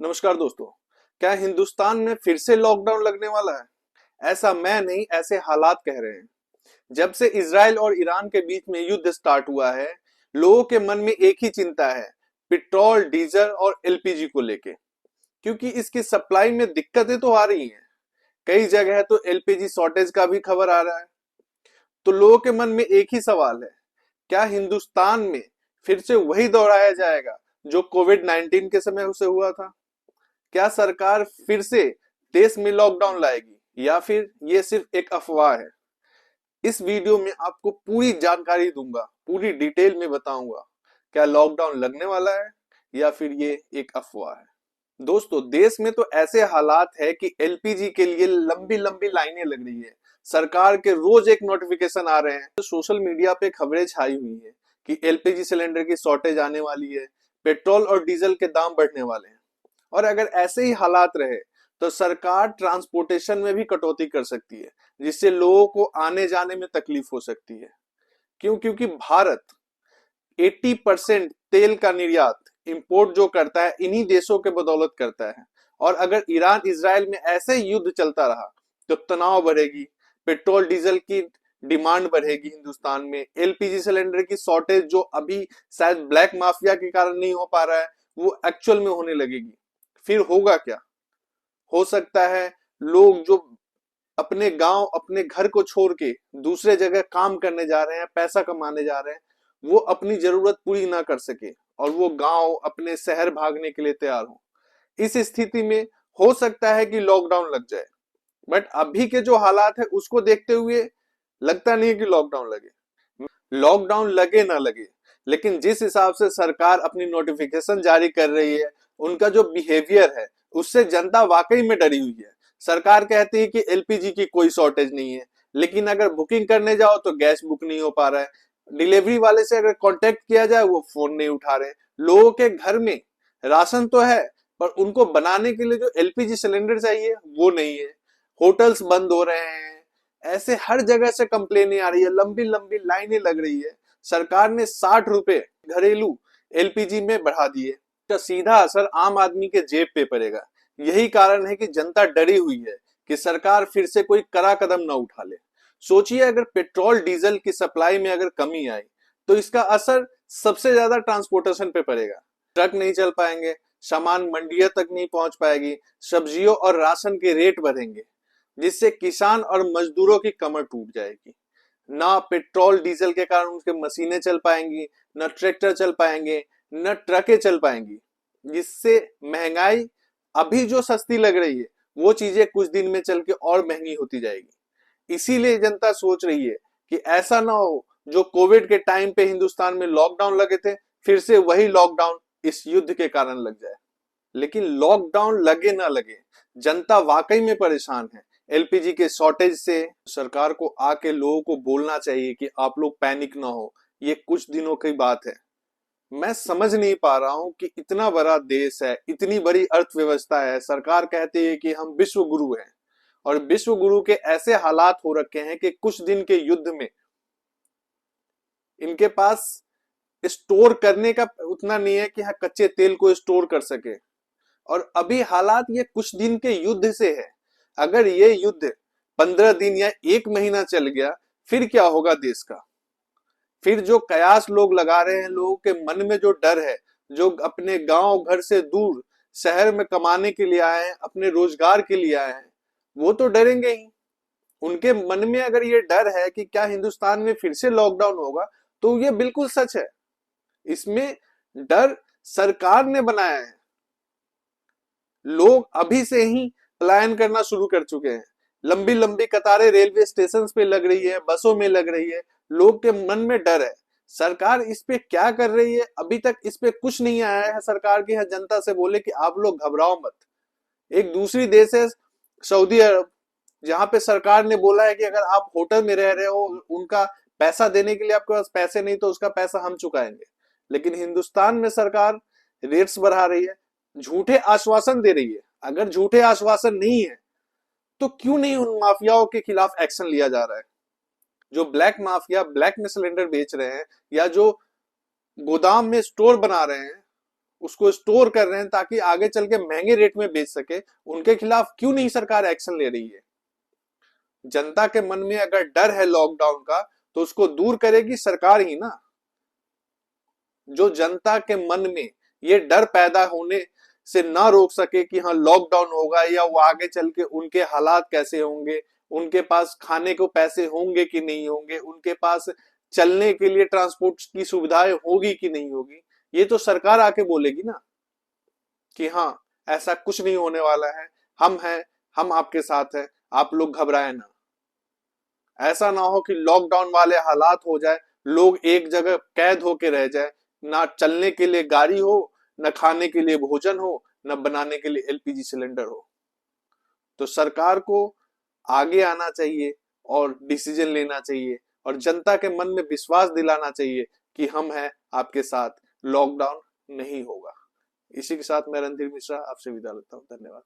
नमस्कार दोस्तों। क्या हिंदुस्तान में फिर से लॉकडाउन लगने वाला है? ऐसा मैं नहीं, ऐसे हालात कह रहे हैं। जब से इजराइल और ईरान के बीच में युद्ध स्टार्ट हुआ है, लोगों के मन में एक ही चिंता है, पेट्रोल, डीजल और एलपीजी को लेके। क्योंकि इसकी सप्लाई में दिक्कतें तो आ रही हैं। कई जगह तो एलपीजी शॉर्टेज का भी खबर आ रहा है। तो लोगों के मन में एक ही सवाल है, क्या हिंदुस्तान में फिर से वही दोहराया जाएगा जो कोविड 19 के समय उसे हुआ था? क्या सरकार फिर से देश में लॉकडाउन लाएगी या फिर ये सिर्फ एक अफवाह है? इस वीडियो में आपको पूरी जानकारी दूंगा, पूरी डिटेल में बताऊंगा क्या लॉकडाउन लगने वाला है या फिर ये एक अफवाह है। दोस्तों, देश में तो ऐसे हालात है कि एलपीजी के लिए लंबी लंबी लाइनें लग रही है। सरकार के रोज एक नोटिफिकेशन आ रहे हैं, तो सोशल मीडिया पे खबरें छाई हुई है कि एलपीजी सिलेंडर की शॉर्टेज आने वाली है, पेट्रोल और डीजल के दाम बढ़ने वाले हैं। और अगर ऐसे ही हालात रहे तो सरकार ट्रांसपोर्टेशन में भी कटौती कर सकती है, जिससे लोगों को आने जाने में तकलीफ हो सकती है। क्योंकि भारत 80% तेल का निर्यात, इंपोर्ट जो करता है, इन्हीं देशों के बदौलत करता है। और अगर ईरान इजराइल में ऐसे ही युद्ध चलता रहा तो तनाव बढ़ेगी, पेट्रोल डीजल की डिमांड बढ़ेगी। हिंदुस्तान में एलपीजी सिलेंडर की शॉर्टेज जो अभी शायद ब्लैक माफिया के कारण नहीं हो पा रहा है, वो एक्चुअल में होने लगेगी। फिर होगा क्या? हो सकता है लोग जो अपने गांव, अपने घर को छोड़ के दूसरे जगह काम करने जा रहे हैं, पैसा कमाने जा रहे हैं, वो अपनी जरूरत पूरी ना कर सके और वो गांव, अपने शहर भागने के लिए तैयार हो। इस स्थिति में हो सकता है कि लॉकडाउन लग जाए। बट अभी के जो हालात है उसको देखते हुए लगता नहीं है कि लॉकडाउन लगे। लॉकडाउन लगे ना लगे, लेकिन जिस हिसाब से सरकार अपनी नोटिफिकेशन जारी कर रही है, उनका जो बिहेवियर है, उससे जनता वाकई में डरी हुई है। सरकार कहती है कि एलपीजी की कोई शॉर्टेज नहीं है, लेकिन अगर बुकिंग करने जाओ तो गैस बुक नहीं हो पा रहा है। डिलीवरी वाले से अगर कांटेक्ट किया जाए, वो फोन नहीं उठा रहे। लोगों के घर में राशन तो है, पर उनको बनाने के लिए जो एलपीजी सिलेंडर चाहिए वो नहीं है। होटल्स बंद हो रहे हैं। ऐसे हर जगह से कंप्लेनें आ रही है, लंबी लंबी लाइनें लग रही है। सरकार ने 60 रुपए घरेलू एलपीजी में बढ़ा दिए। इसका सीधा असर आम आदमी के जेब पे पड़ेगा। यही कारण है कि जनता डरी हुई है कि सरकार फिर से कोई कड़ा कदम न उठा ले। सोचिए, अगर पेट्रोल डीजल की सप्लाई में अगर कमी आई तो इसका असर सबसे ज्यादा ट्रांसपोर्टेशन पे पड़ेगा। ट्रक नहीं चल पाएंगे, सामान मंडियों तक नहीं पहुंच पाएगी, सब्जियों और राशन के रेट बढ़ेंगे, जिससे किसान और मजदूरों की कमर टूट जाएगी। ना पेट्रोल डीजल के कारण उनके मशीनें चल पाएंगी, न ट्रैक्टर चल पाएंगे, न ट्रकें चल पाएंगी, जिससे महंगाई अभी जो सस्ती लग रही है वो चीजें कुछ दिन में चल के और महंगी होती जाएगी। इसीलिए जनता सोच रही है कि ऐसा ना हो जो कोविड के टाइम पे हिंदुस्तान में लॉकडाउन लगे थे, फिर से वही लॉकडाउन इस युद्ध के कारण लग जाए। लेकिन लॉकडाउन लगे ना लगे, जनता वाकई में परेशान है एलपीजी के शॉर्टेज से। सरकार को आके लोगों को बोलना चाहिए कि आप लोग पैनिक ना हो, ये कुछ दिनों की बात है। मैं समझ नहीं पा रहा हूं कि इतना बड़ा देश है, इतनी बड़ी अर्थव्यवस्था है, सरकार कहती है कि हम विश्व गुरु हैं, और विश्व गुरु के ऐसे हालात हो रखे हैं कि कुछ दिन के युद्ध में इनके पास स्टोर करने का उतना नहीं है कि हाँ कच्चे तेल को स्टोर कर सके। और अभी हालात ये कुछ दिन के युद्ध से है। अगर ये युद्ध 15 दिन या 1 महीना चल गया, फिर क्या होगा देश का? फिर जो कयास लोग लगा रहे हैं, लोगों के मन में जो डर है, जो अपने गांव घर से दूर शहर में कमाने के लिए आए हैं, अपने रोजगार के लिए आए हैं, वो तो डरेंगे ही। उनके मन में अगर ये डर है कि क्या हिंदुस्तान में फिर से लॉकडाउन होगा, तो ये बिल्कुल सच है। इसमें डर सरकार ने बनाया है। लोग अभी से ही पलायन करना शुरू कर चुके हैं। लंबी लंबी कतारें रेलवे स्टेशन पे लग रही है, बसों में लग रही है। लोग के मन में डर है। सरकार इस पे क्या कर रही है, अभी तक इस पे कुछ नहीं आया है सरकार की। जनता से बोले कि आप लोग घबराओ मत। एक दूसरी देश है सऊदी अरब, जहां पे सरकार ने बोला है कि अगर आप होटल में रह रहे हो, उनका पैसा देने के लिए आपके पास पैसे नहीं तो उसका पैसा हम चुकाएंगे। लेकिन हिंदुस्तान में सरकार रेट्स बढ़ा रही है, झूठे आश्वासन दे रही है। अगर झूठे आश्वासन नहीं है तो क्यों नहीं उन माफियाओं के खिलाफ एक्शन लिया जा रहा है? जो ब्लैक माफिया ब्लैक में सिलेंडर बेच रहे हैं या जो गोदाम में स्टोर बना रहे हैं, उसको स्टोर कर रहे हैं ताकि आगे चल के महंगे रेट में बेच सके, उनके खिलाफ क्यों नहीं सरकार एक्शन ले रही है? जनता के मन में अगर डर है लॉकडाउन का, तो उसको दूर करेगी सरकार ही ना। जो जनता के मन में ये डर पैदा होने से ना रोक सके कि हाँ लॉकडाउन होगा, या वो आगे चल के उनके हालात कैसे होंगे, उनके पास खाने को पैसे होंगे कि नहीं होंगे, उनके पास चलने के लिए ट्रांसपोर्ट की सुविधाएं होगी कि नहीं होगी, ये तो सरकार आके बोलेगी ना कि हाँ ऐसा कुछ नहीं होने वाला है, हम हैं, हम आपके साथ हैं, आप लोग घबराए ना। ऐसा ना हो कि लॉकडाउन वाले हालात हो जाए, लोग एक जगह कैद होके रह जाए, ना चलने के लिए गाड़ी हो, न खाने के लिए भोजन हो, न बनाने के लिए एलपीजी सिलेंडर हो। तो सरकार को आगे आना चाहिए और डिसीजन लेना चाहिए और जनता के मन में विश्वास दिलाना चाहिए कि हम हैं आपके साथ, लॉकडाउन नहीं होगा। इसी के साथ मैं रणधीर मिश्रा आपसे विदा लेता हूँ। धन्यवाद।